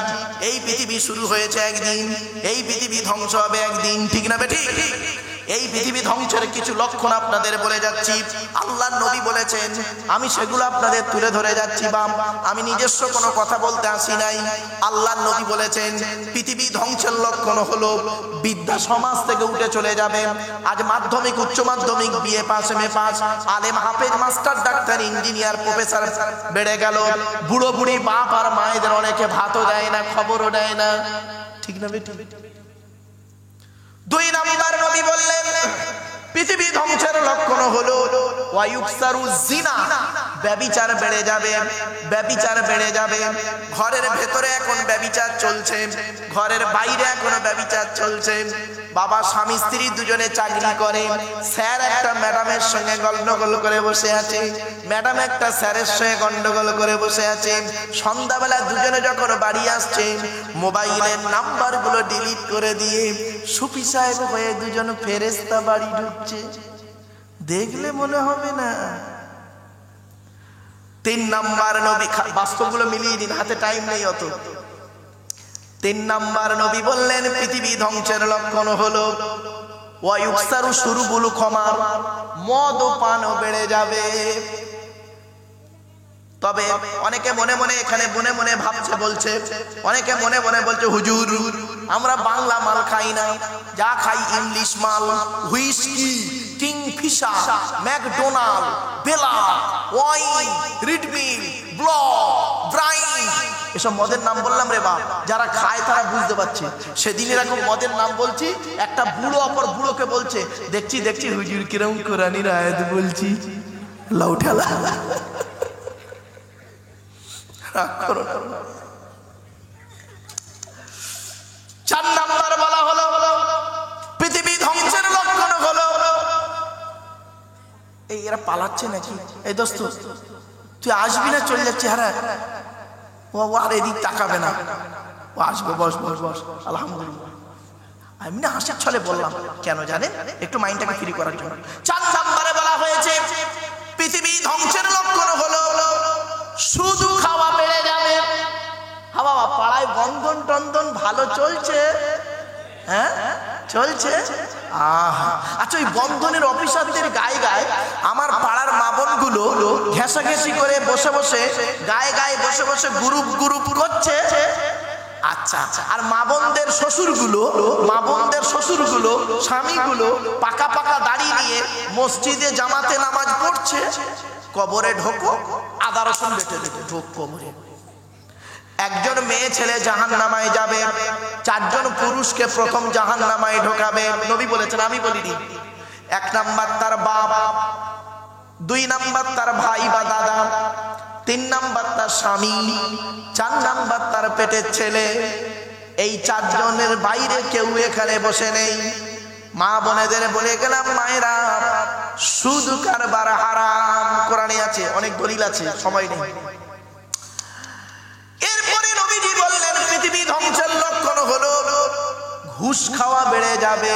এই পৃথিবী শুরু হয়েছে একদিন, এই পৃথিবী ধ্বংস হবে একদিন, ঠিক না বেঠিক? এই পৃথিবী ধ্বংসের কিছু লক্ষণ আপনাদের বলে যাচ্ছি, আল্লাহর নবী বলেছেন, আমি সেগুলো আপনাদের তুলে ধরে যাচ্ছি। বাম আমি নিজস্ব কোনো কথা বলতে আসি নাই। আল্লাহর নবী বলেছেন পৃথিবী ধ্বংসের লক্ষণ হলো বিদ্যা সমাজ থেকে উঠে চলে যাবে। আজ মাধ্যমিক, উচ্চ মাধ্যমিক, বিএ পাস, এমএ পাস, আলেম, হাফেজ, মাস্টার, ডাক্তার, ইঞ্জিনিয়ার, প্রফেসর বেড়ে গেল। বুড়ো বুড়ি বাপ আর মায়েদের অনেকে ভাতও দেয় না, খবরও দেয় না, ঠিক না বেঠিক? 2 নাম্বার নবী বললেন পৃথিবী ধ্বংসের লক্ষণ হলো ওয়ায়ুকসারু জিনা, ব্যভিচার বেড়ে যাবে, ব্যভিচার বেড়ে যাবে। ঘরের ভেতরে এখন ব্যভিচার চলছে, ঘরের বাইরে এখন ব্যভিচার চলছে। বাবা স্বামী স্ত্রী দুজনে চাকরি করে, স্যার একটা ম্যাডামের সঙ্গে গন্ডগোল করে বসে আছে, ম্যাডাম একটা স্যারের সঙ্গে গন্ডগোল করে বসে আছে। সন্ধ্যাবেলা দুজনে যখন বাড়ি আসছে, মোবাইলের নাম্বারগুলো ডিলিট করে দিয়ে সুফি সাহেব হয়ে দুজন ফেরেশতা বাড়ি ঢুকছে, দেখলে মনে হবে না? 3 নাম্বার নবী, বাস্তবগুলো মিলিয়ে দিন, হাতে টাইম নেই অত। 3 নাম্বার নবী বললেন পৃথিবী ধ্বংসের লক্ষণ হলো ওয়ায়ুকসারু শুরুবুল খমার, মদ ও পানও বেড়ে যাবে। তবে অনেকে মনে মনে এখানে মনে মনে ভাবছে, বলছে, অনেকে মনে মনে বলছে হুজুর আমরা বাংলা মাল খাই না, যা খাই ইংলিশ মাল, হুইস্কি, কিংফিশার, ম্যাকডোনাল্ড, বেলা, ওয়াইন, রিডমিল, ব্লক, ব্রাইন, এসব মদের নাম বললাম রে বাপ। যারা খায় তারা বুঝতে পারছে। সেদিন এরকম মদের নাম বলছি, একটা বুড়ো অপর বুড়োকে বলছে, দেখছি দেখছি হুজুর কিরম কোরআনির আয়াত বলছি, লাউঠালা। রাগ করো না। 4 নাম্বার বলা হলো পৃথিবী ধ্বংসের লক্ষণ হলো এই এরা পালাচ্ছে নাকি? এই দোস্ত তুই আসবি না চলে যাচ্ছে? হ্যাঁ ও আর এদিক তাকাবে না, ও আসবে। বস বস বস। আলহামদুলিল্লাহ। আমি না হাসির ছলে বললাম, কেন জানেন? একটু মাইন্ডটাকে ফ্রি করার জন্য। 4 নম্বরে বলা হয়েছে পৃথিবী ধ্বংসের লক্ষণ হলো শুধু খাওয়া বেড়ে যাবে। বাবা পাড়ায় বন্ধন টন্ধন ভালো চলছে? হ্যাঁ চলছে। আহা, আচ্ছা ওই বন্ধনের অফিসারদের গায়ে গায়ে আমার পাড়ার মা বোনগুলো ঘেঁষাঘেঁষি করে বসে বসে গায়ে গায়ে বসে বসে গ্রুপ গ্রুপ করছে। আচ্ছা আর মা বোনদের শ্বশুরগুলো স্বামীগুলো পাকা পাকা দাড়ি নিয়ে মসজিদে জামাতে নামাজ পড়ছে। কবরে ঢোকো, আদা রসুন বেটে বেটে ঢোক কবরে। একজন মেয়ে ছেলে জাহান্নামায় যাবে, 4 জন পুরুষকে প্রথম জাহান্নামায় ঢোকাবে। নবী বলেছেন, আমি বলিনি। 1 নাম্বার তার বাপ, 2 নাম্বার তার ভাই বা দাদা, 3 নাম্বার তার স্বামী, 4 নাম্বার তার পেটের ছেলে। এই 4 জনের বাইরে কেউ এখানে বসে নেই। মা বোনেদের বলে গেলাম, মায়েরা সুদ কারবার হারাম, কোরআনে আছে, অনেক দলিল আছে, সময় নেই। এরপরে নবীজি বললেন পৃথিবী ধ্বংসের লক্ষণ হলো ঘুষ খাওয়া বেড়ে যাবে।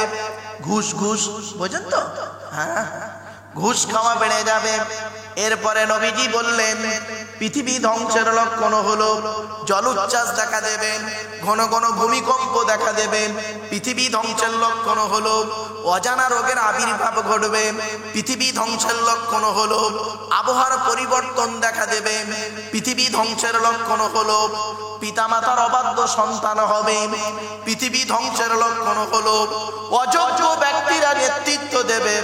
ঘুষ ঘুষ বোঝেন তো? হ্যাঁ, ঘুষ খাওয়া বেড়ে যাবে। এরপরে নবীজি বললেন পৃথিবী ধ্বংসের লক্ষণ হলো জলোচ্ছ্বাস দেখা দেবে, ঘন ঘন ভূমিকম্প দেখা দেবে। পৃথিবী ধ্বংসের লক্ষণ হলো অজানা রোগের আবির্ভাব ঘটবে। পৃথিবী ধ্বংসের লক্ষণ হলো আবহাওয়ার পরিবর্তন দেখা দেবে। পৃথিবী ধ্বংসের লক্ষণ হলো পিতামাতার অবাধ্য সন্তান হবে। পৃথিবী ধ্বংসের লক্ষণ হলো অযোগ্য ব্যক্তিরা নেতৃত্ব দেবে,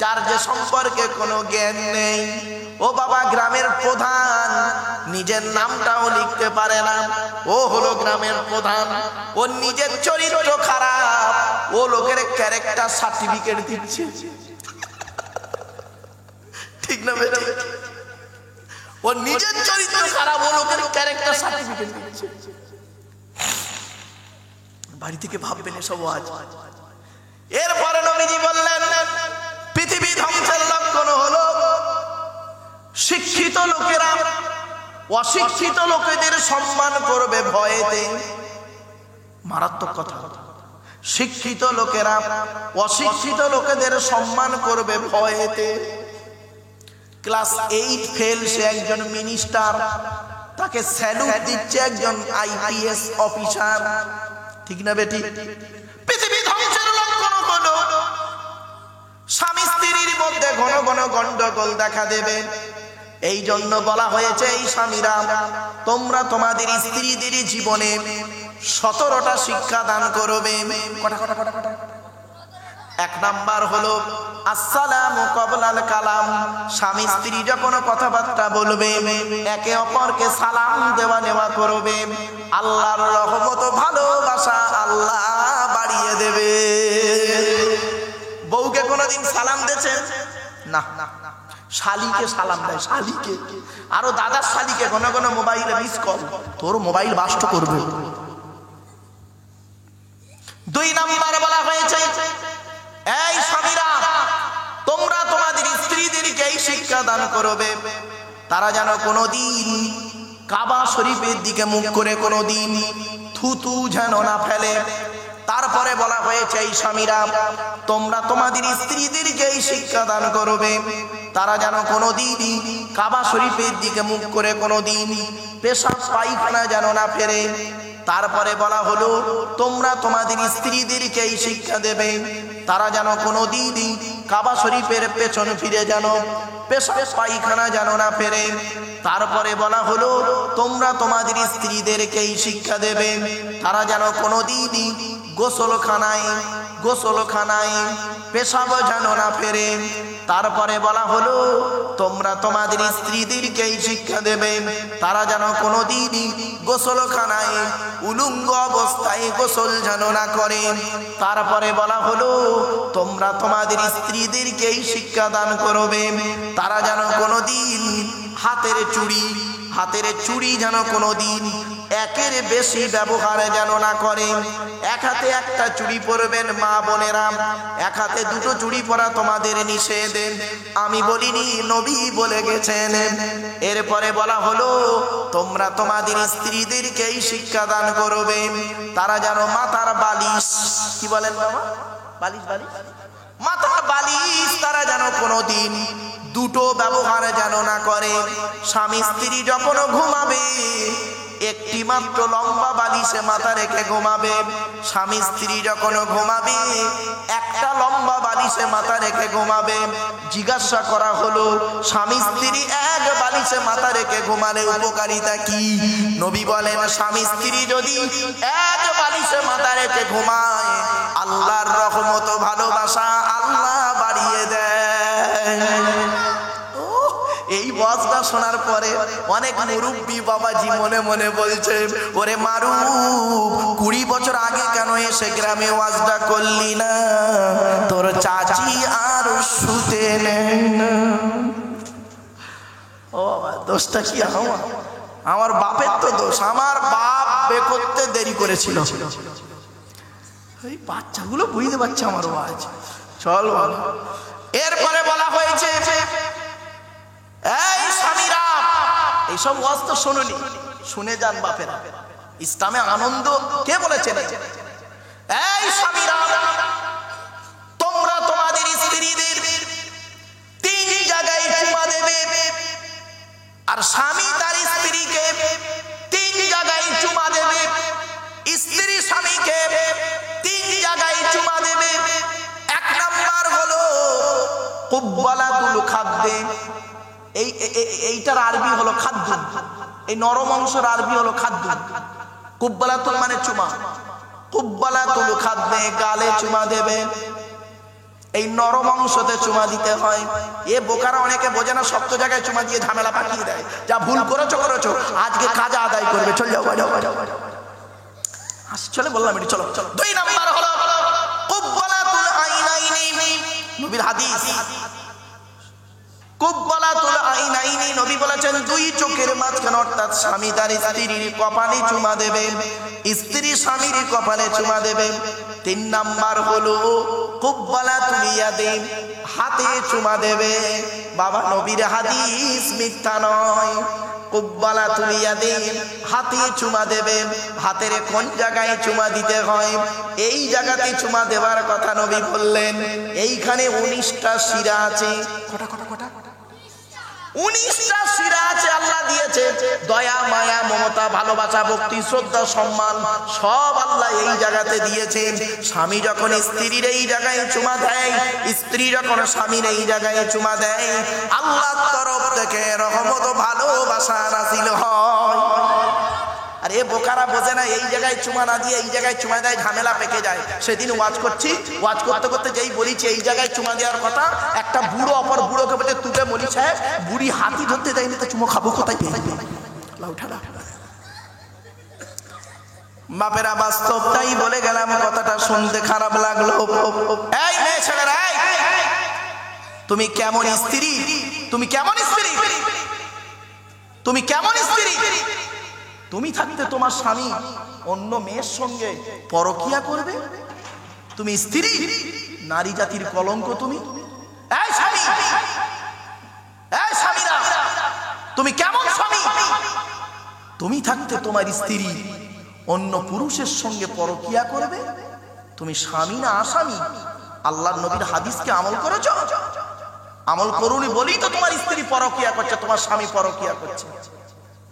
যার যে সম্পর্কে কোনো জ্ঞান নেই। ও বাবা, গ্রামের প্রধান নিজের নামটাও লিখতে পারে না, ও হলো গ্রামের প্রধান, ও নিজের চরিত্র খারাপ, ও লোকের ক্যারেক্টার সার্টিফিকেট দিচ্ছে। ঠিক না বেটা? ও নিজের চরিত্র খারাপ, ও লোকের ক্যারেক্টার সার্টিফিকেট দিচ্ছে। বাড়ি থেকে ভাববেন এসব আজ। এরপরে নবীজি বললেন পৃথিবী ধ্বংসের লক্ষণ হলো শিক্ষিত লোকেরা অশিক্ষিত লোকেদের সম্মান করবে ভয়েতে। মারাত্মক কথা। শিক্ষিত লোকেরা অশিক্ষিত লোকেদের সম্মান করবে ভয়েতে। ক্লাস 8 ফেল সে একজন মিনিস্টার, তাকে স্যালুট দিচ্ছে একজন IPS অফিসার। ঠিক না বেটি? পৃথিবী ধ্বংসের লক্ষণ হলো স্বামী স্ত্রীর মধ্যে ঘন ঘন গন্ডগোল দেখা দেবে। এই জন্য বলা হয়েছে, এই স্বামীরা তোমরা তোমাদের স্ত্রীদের জীবনে 17টা শিক্ষা দান করবে। 1 নাম্বার হলো আসসালামু ক্বাবলাল কালাম। স্বামী স্ত্রী যখন কথাবার্তা বলবে একে অপরকে সালাম দেওয়া নেওয়া করবে। আল্লাহর রহমত ভালোবাসা আল্লাহ বাড়িয়ে দেবে। বউকে কোনোদিন সালাম দিয়েছেন? না। শালিকে সালাম দেয়, শালিকে। আরো দাদার শালিকে ঘন ঘন মোবাইলে মিস কল, তোর মোবাইল বাস্ট করবে। 2 নাম্বার বলা হয়েছে, এই স্বামীরা তোমরা তোমাদের স্ত্রীদেরকে এই শিক্ষা দান করবে, তারা যেন কোনোদিন কাবা শরীফের দিকে মুখ করে কোনোদিন থুতু যেন না ফেলে। তারপরে বলা হয়েছে, এই স্বামীরা তোমরা তোমাদের স্ত্রীদেরকে এই শিক্ষা দান করবে, তারা যেন কোনোদিন কাবা শরীফের দিকে মুখ করে কোনোদিন পেশাব পায়খানা যেন না ফেরে। তারপরে বলা হলো তোমরা তোমাদের স্ত্রীদেরকে এই শিক্ষা দেবে, তারা যেন কোনোদিন কাবা শরীফের পেছন ফিরে যেন পেশাব পায়খানা যেন না ফেরে। তারপরে বলা হলো তোমরা তোমাদের স্ত্রীদেরকে এই শিক্ষা দেবে, তারা যেন কোনোদিন গোসলখানায় পেশাব যেন না ফেরে। তারপরে বলা হলো তোমরা তোমাদের স্ত্রীদেরকে এই শিক্ষা দেবে, তারা যেন কোনোদিন গোসলখানায় উলঙ্গ অবস্থায় গোসল যেন না করে। তারপরে বলা হলো তোমরা তোমাদের স্ত্রীদেরকে এই শিক্ষা দান করবে, তারা যেন কোনোদিন হাতের চুড়ি হাতের চুড়ি যেন কোনোদিন একের বেশি ব্যবহার যেন না করে। এক হাতে একটা চুড়ি পরবেন মা বোনেরা, এক হাতে দুটো চুড়ি পরা তোমাদের নিষেধ, আমি বলিনি, নবী বলে গেছেন। এরপরে বলা হলো তোমরা তোমাদের স্ত্রীদেরকে এই শিক্ষা দান করবে, তারা যেন মাথার বালিশ, কি বলেন বাবা, বালিশ বালিশ, মাথার বালিশ তারা যেন কোনোদিন দুটো ব্যবহার যেন না করে। স্বামী স্ত্রী যখন ঘুমাবে একটি মাত্র লম্বা বালিশে মাথা রেখে ঘুমাবে। স্বামী স্ত্রী যখন ঘুমাবে একটা লম্বা বালিশে মাথা রেখে ঘুমাবে। জিজ্ঞাসা করা হলো স্বামী স্ত্রী এক বালিশে মাথা রেখে ঘুমালে উপকারিতা কি? নবী বলেন স্বামী স্ত্রী যদি এক বালিশে মাথা রেখে ঘুমায় আল্লাহর রহমত ভালোবাসা আল্লাহ বাড়িয়ে দেয়। এই ওয়াজটা শোনার পরে অনেক মুরব্বী বাবাজি মনে মনে বলছে, ওরে মারু 20 বছর আগে কেন এসে গ্রামে ওয়াজটা করলি না? তোর চাচি আর শুতে নেন না। ও বাবা, দোষটা কি আমার বাপের? তো দোষ, আমার বাপ বে করতে দেরি করেছিল। এই বাচ্চাগুলো বুঝতে পারছে আমার ওয়াজ। চল বল। এরপরে বলা হয়েছে এই স্বামীরা এইসব ওয়াজ তো শুনুনি, শুনে যান বাপেরা। ইসলামে আনন্দ কে বলেছেন? এই স্বামীরা তোমরা তোমাদের স্ত্রীদের 3 জায়গায় চুমা দেবে, আর স্বামী তার স্ত্রীকে 3 জায়গায় চুমা দেবে। স্ত্রী স্বামীকে 3 জায়গায় চুমা দেবে। 1 নাম্বার হলো কুব্বালাতুল খাদ্দে, এইটার আরবি হলো খাদ্দু, এই নরম অংশের আরবি হলো খাদ্দু। কুব্বালাতুল মানে চুমা, কুব্বালাতুল খাদ্দে গালে চুমা দেবে, এই নরম অংশতে চুমা দিতে হয়। এ বোকারা অনেকে বোঝে না, শক্ত জায়গায় চুমা দিয়ে ঝামেলা পাকিয়ে দেয়। যা ভুল করেছো করেছো, আজকে কাজা আদায় করবে, চল যাও যাও। চলে বললাম এটি, চলো চলো। 2 নাম্বার হলো কুব্বালাতুল আইনাইনি, নবীর হাদিস। কুব্বালাতুল আইনাইনি নবী বলেছেন 2 চোখের মাঝখানে, অর্থাৎ স্বামী তার স্ত্রীর কপালে চুমা দেবে, স্ত্রী স্বামীর কপালে চুমা দেবে। 3 নাম্বার হলো কুব্বালাতুল ইয়াদে, হাতে চুমা দেবে। বাবা নবীর হাদিস মিথ্যা নয়। কুব্বালাতুল ইয়াদে, হাতে চুমা দেবে। হাতের কোন জায়গায় চুমা দিতে হয়? এই জায়গাতে চুমা দেওয়ার কথা নবী বললেন। এইখানে 19টা শিরা আছে। কটা কটা কটা 19টা শিরা আছে আল্লাহ দিয়েছে। দয়া মায়া মমতা ভালোবাসা ভক্তি শ্রদ্ধা সম্মান সব আল্লাহ এই জায়গাতে দিয়েছেন। স্বামী যখন স্ত্রীর এই জায়গায় চুমা দেয়, স্ত্রী যখন স্বামীর এই জায়গায় চুমা দেয়, আল্লাহর তরফ থেকে রহমত ভালোবাসা নাযিল হয়। আর এ বোকারা বোঝে না, এই জায়গায় চুমা না দিয়ে এই জায়গায় চুমা দেয়, ঝামেলা পেকে যায়। সেদিন ওয়াজ করছি, ওয়াজ করতে করতে যেই বলেছি এই জায়গায় চুমা দেওয়ার কথা, একটা বুড়ো অপর বুড়োকে বলছে, তুকে বলি সাহেব বুড়ি হাতি ধরতে দেয়নি, তো চুমো খাবো কোথায়? বাপেরা বাস্তবটাই বলে গেলাম, কথাটা শুনতে খারাপ লাগলো। এই মেয়ে ছেলেরা, তুমি কেমন স্ত্রী? তুমি কেমন স্ত্রী? তুমি কেমন স্ত্রী? তুমি থাকতে তোমার স্বামী অন্য মেয়ের সঙ্গে পরকিয়া করবে? তুমি স্ত্রী, নারী জাতির কলঙ্ক তুমি। এই স্বামী, এই স্বামীরা তুমি কেমন স্বামী? তুমি থাকতে তোমার স্ত্রী অন্য পুরুষের সঙ্গে পরকিয়া করবে? তুমি স্বামী না আসামি? আল্লাহর নবীর হাদিসকে আমল করেছো? আমল করুনি বলেই তো তোমার স্ত্রী পরকিয়া করছে, তোমার স্বামী পরকিয়া করছে।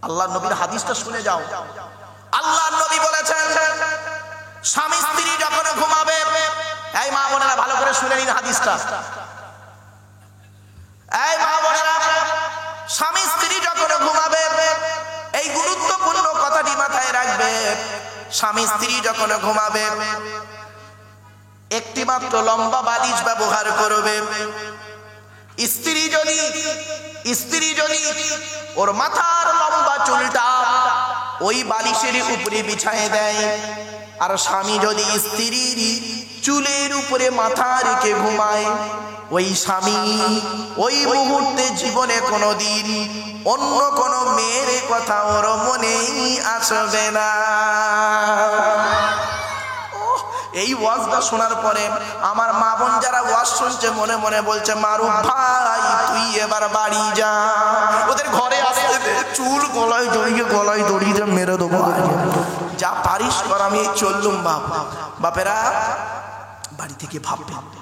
আল্লাহর নবীর হাদিসটা শুনে যাও। আল্লাহর নবী বলেছেন স্বামী স্ত্রী যখন ঘুমাবে, এই মা বোনেরা ভালো করে শুনে নিন হাদিসটা। এই মা বোনেরা, স্বামী স্ত্রী যখন ঘুমাবে, এই গুরুত্বপূর্ণ কথাটি মাথায় রাখবে। স্বামী স্ত্রী যখন ঘুমাবে একটি মাত্র লম্বা বালিশ ব্যবহার করবে। স্ত্রী যদি ওর মাথার লম্বা চুলটা ওই বালিশের উপরে বিছায় দেয়, আর স্বামী যদি স্ত্রীর চুলের উপরে মাথা রেখে ঘুমায়, ওই স্বামী ওই মুহূর্তে জীবনে কোনোদিন অন্য কোনো মেয়ের কথা ওর মনেই আসবে না। এই ওয়াজটা শোনার পরে আমার মা বোন যারা ওয়াজ শুনছে মনে মনে বলছে মারুফ ভাই তুই এবার বাড়ি যা, ওদের ঘরে আসতে দে, চুল গলায় দড়িয়ে মেরে দেবো, যা পারিস কর, আমি চললুম বাপ। বাপেরা বাড়ি থেকে ভাববেন